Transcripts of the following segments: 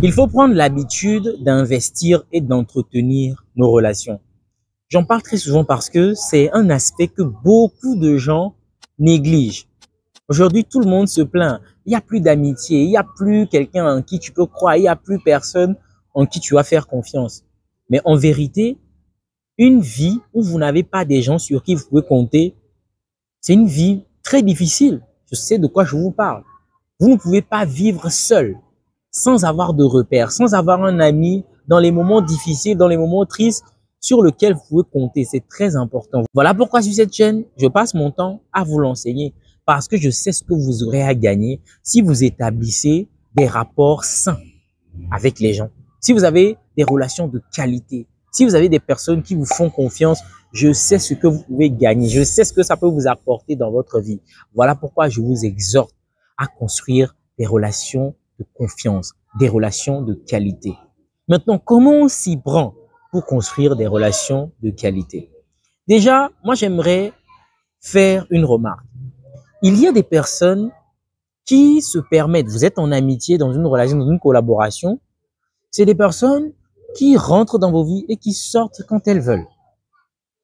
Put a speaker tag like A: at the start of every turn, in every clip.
A: Il faut prendre l'habitude d'investir et d'entretenir nos relations. J'en parle très souvent parce que c'est un aspect que beaucoup de gens négligent. Aujourd'hui, tout le monde se plaint. Il n'y a plus d'amitié, il n'y a plus quelqu'un en qui tu peux croire, il n'y a plus personne en qui tu vas faire confiance. Mais en vérité, une vie où vous n'avez pas des gens sur qui vous pouvez compter, c'est une vie très difficile. Je sais de quoi je vous parle. Vous ne pouvez pas vivre seul, sans avoir de repères, sans avoir un ami dans les moments difficiles, dans les moments tristes, sur lequel vous pouvez compter. C'est très important. Voilà pourquoi sur cette chaîne, je passe mon temps à vous l'enseigner. Parce que je sais ce que vous aurez à gagner si vous établissez des rapports sains avec les gens. Si vous avez des relations de qualité, si vous avez des personnes qui vous font confiance, je sais ce que vous pouvez gagner. Je sais ce que ça peut vous apporter dans votre vie. Voilà pourquoi je vous exhorte à construire des relations de confiance, des relations de qualité. Maintenant, comment on s'y prend pour construire des relations de qualité? Déjà, moi, j'aimerais faire une remarque. Il y a des personnes qui se permettent, vous êtes en amitié, dans une relation, dans une collaboration, c'est des personnes qui rentrent dans vos vies et qui sortent quand elles veulent.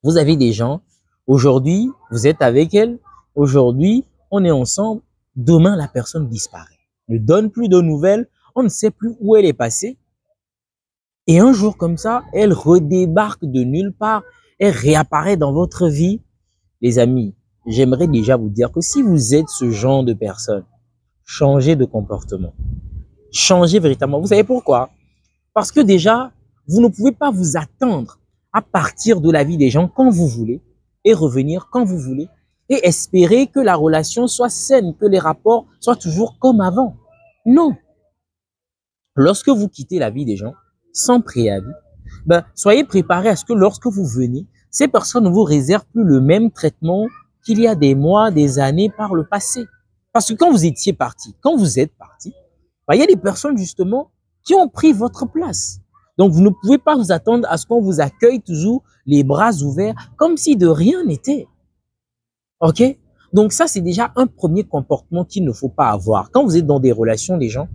A: Vous avez des gens, aujourd'hui, vous êtes avec elles, aujourd'hui, on est ensemble, demain, la personne disparaît. Ne donne plus de nouvelles, on ne sait plus où elle est passée. Et un jour comme ça, elle redébarque de nulle part, elle réapparaît dans votre vie. Les amis, j'aimerais déjà vous dire que si vous êtes ce genre de personne, changez de comportement. Changez véritablement. Vous savez pourquoi? Parce que déjà, vous ne pouvez pas vous attendre à partir de la vie des gens quand vous voulez et revenir quand vous voulez et espérer que la relation soit saine, que les rapports soient toujours comme avant. Non. Lorsque vous quittez la vie des gens sans préavis, soyez préparés à ce que lorsque vous venez, ces personnes ne vous réservent plus le même traitement qu'il y a des mois, des années par le passé. Parce que quand vous étiez parti, quand vous êtes parti, il y a des personnes justement qui ont pris votre place. Donc, vous ne pouvez pas vous attendre à ce qu'on vous accueille toujours les bras ouverts, comme si de rien n'était. OK? Donc, ça, c'est déjà un premier comportement qu'il ne faut pas avoir. Quand vous êtes dans des relations, les gens,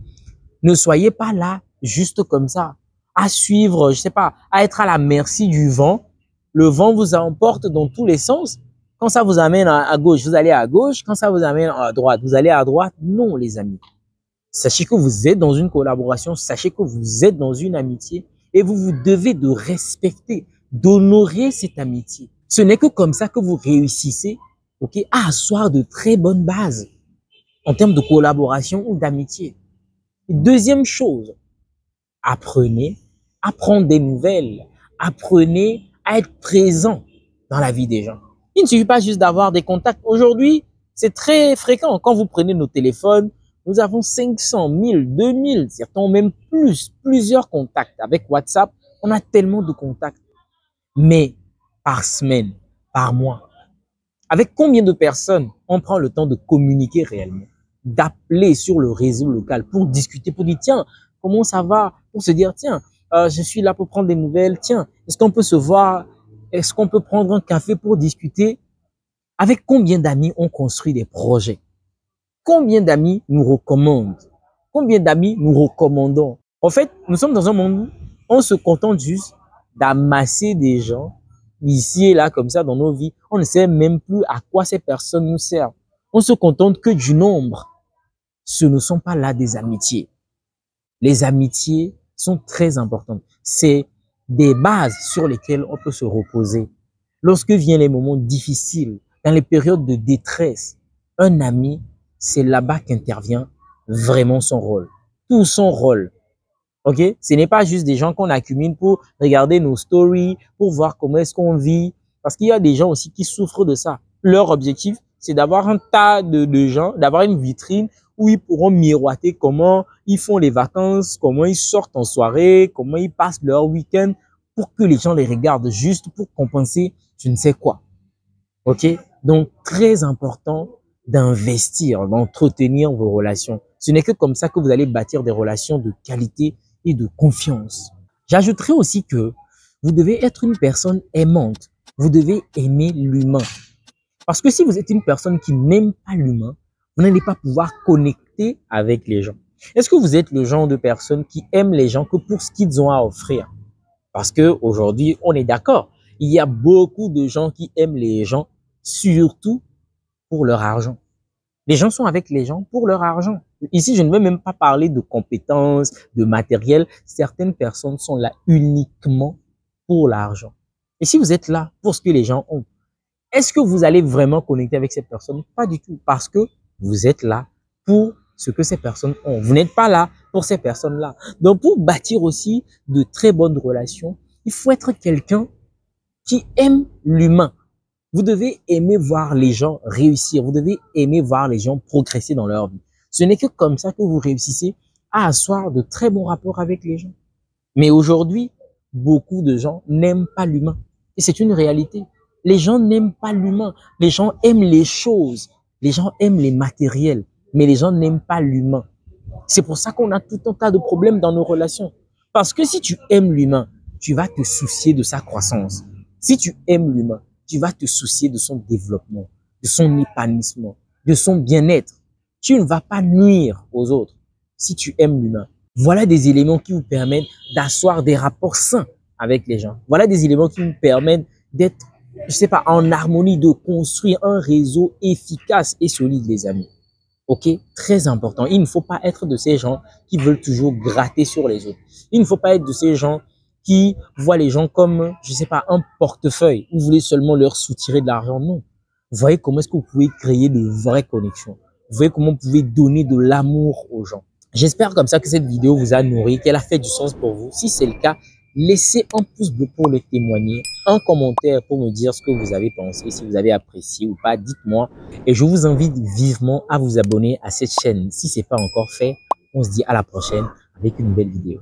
A: ne soyez pas là juste comme ça, à suivre, je sais pas, à être à la merci du vent. Le vent vous emporte dans tous les sens. Quand ça vous amène à gauche, vous allez à gauche. Quand ça vous amène à droite, vous allez à droite. Non, les amis. Sachez que vous êtes dans une collaboration, sachez que vous êtes dans une amitié et vous vous devez de respecter, d'honorer cette amitié. Ce n'est que comme ça que vous réussissez, OK, à asseoir de très bonnes bases en termes de collaboration ou d'amitié. Deuxième chose, apprenez à prendre des nouvelles, apprenez à être présent dans la vie des gens. Il ne suffit pas juste d'avoir des contacts. Aujourd'hui, c'est très fréquent. Quand vous prenez nos téléphones, nous avons 500, 1000, 2000, certains même plusieurs contacts. Avec WhatsApp, on a tellement de contacts. Mais par semaine, par mois, avec combien de personnes on prend le temps de communiquer réellement, d'appeler sur le réseau local pour discuter, pour dire tiens, comment ça va, pour se dire tiens, je suis là pour prendre des nouvelles, tiens, est-ce qu'on peut se voir, est-ce qu'on peut prendre un café pour discuter? Avec combien d'amis on construit des projets? Combien d'amis nous recommandent? Combien d'amis nous recommandons? En fait, nous sommes dans un monde où on se contente juste d'amasser des gens ici et là comme ça dans nos vies. On ne sait même plus à quoi ces personnes nous servent. On se contente que du nombre. Ce ne sont pas là des amitiés. Les amitiés sont très importantes. C'est des bases sur lesquelles on peut se reposer. Lorsque viennent les moments difficiles, dans les périodes de détresse, un ami, c'est là-bas qu'intervient vraiment son rôle. Tout son rôle. OK? Ce n'est pas juste des gens qu'on accumule pour regarder nos stories, pour voir comment est-ce qu'on vit. Parce qu'il y a des gens aussi qui souffrent de ça. Leur objectif, c'est d'avoir un tas de gens, d'avoir une vitrine où ils pourront miroiter comment ils font les vacances, comment ils sortent en soirée, comment ils passent leur week-end pour que les gens les regardent juste pour compenser je ne sais quoi. OK? Donc, très important d'investir, d'entretenir vos relations. Ce n'est que comme ça que vous allez bâtir des relations de qualité et de confiance. J'ajouterai aussi que vous devez être une personne aimante. Vous devez aimer l'humain. Parce que si vous êtes une personne qui n'aime pas l'humain, vous n'allez pas pouvoir connecter avec les gens. Est-ce que vous êtes le genre de personne qui aime les gens que pour ce qu'ils ont à offrir? Parce que aujourd'hui, on est d'accord, il y a beaucoup de gens qui aiment les gens surtout pour leur argent. Les gens sont avec les gens pour leur argent. Ici, je ne veux même pas parler de compétences, de matériel. Certaines personnes sont là uniquement pour l'argent. Et si vous êtes là pour ce que les gens ont, est-ce que vous allez vraiment connecter avec ces personnes? Pas du tout, parce que vous êtes là pour ce que ces personnes ont. Vous n'êtes pas là pour ces personnes-là. Donc, pour bâtir aussi de très bonnes relations, il faut être quelqu'un qui aime l'humain. Vous devez aimer voir les gens réussir. Vous devez aimer voir les gens progresser dans leur vie. Ce n'est que comme ça que vous réussissez à asseoir de très bons rapports avec les gens. Mais aujourd'hui, beaucoup de gens n'aiment pas l'humain. Et c'est une réalité. Les gens n'aiment pas l'humain. Les gens aiment les choses. Les gens aiment les matériels. Mais les gens n'aiment pas l'humain. C'est pour ça qu'on a tout un tas de problèmes dans nos relations. Parce que si tu aimes l'humain, tu vas te soucier de sa croissance. Si tu aimes l'humain, tu vas te soucier de son développement, de son épanouissement, de son bien-être. Tu ne vas pas nuire aux autres si tu aimes l'humain. Voilà des éléments qui vous permettent d'asseoir des rapports sains avec les gens. Voilà des éléments qui vous permettent d'être, je sais pas, en harmonie, de construire un réseau efficace et solide, les amis. Ok, très important. Il ne faut pas être de ces gens qui veulent toujours gratter sur les autres. Il ne faut pas être de ces gens qui voient les gens comme, je sais pas, un portefeuille. Vous voulez seulement leur soutirer de l'argent. Non. Vous voyez comment est-ce que vous pouvez créer de vraies connexions. Vous voyez comment vous pouvez donner de l'amour aux gens. J'espère comme ça que cette vidéo vous a nourri, qu'elle a fait du sens pour vous. Si c'est le cas, laissez un pouce bleu pour le témoigner, un commentaire pour me dire ce que vous avez pensé, si vous avez apprécié ou pas, dites-moi. Et je vous invite vivement à vous abonner à cette chaîne. Si ce n'est pas encore fait, on se dit à la prochaine avec une nouvelle vidéo.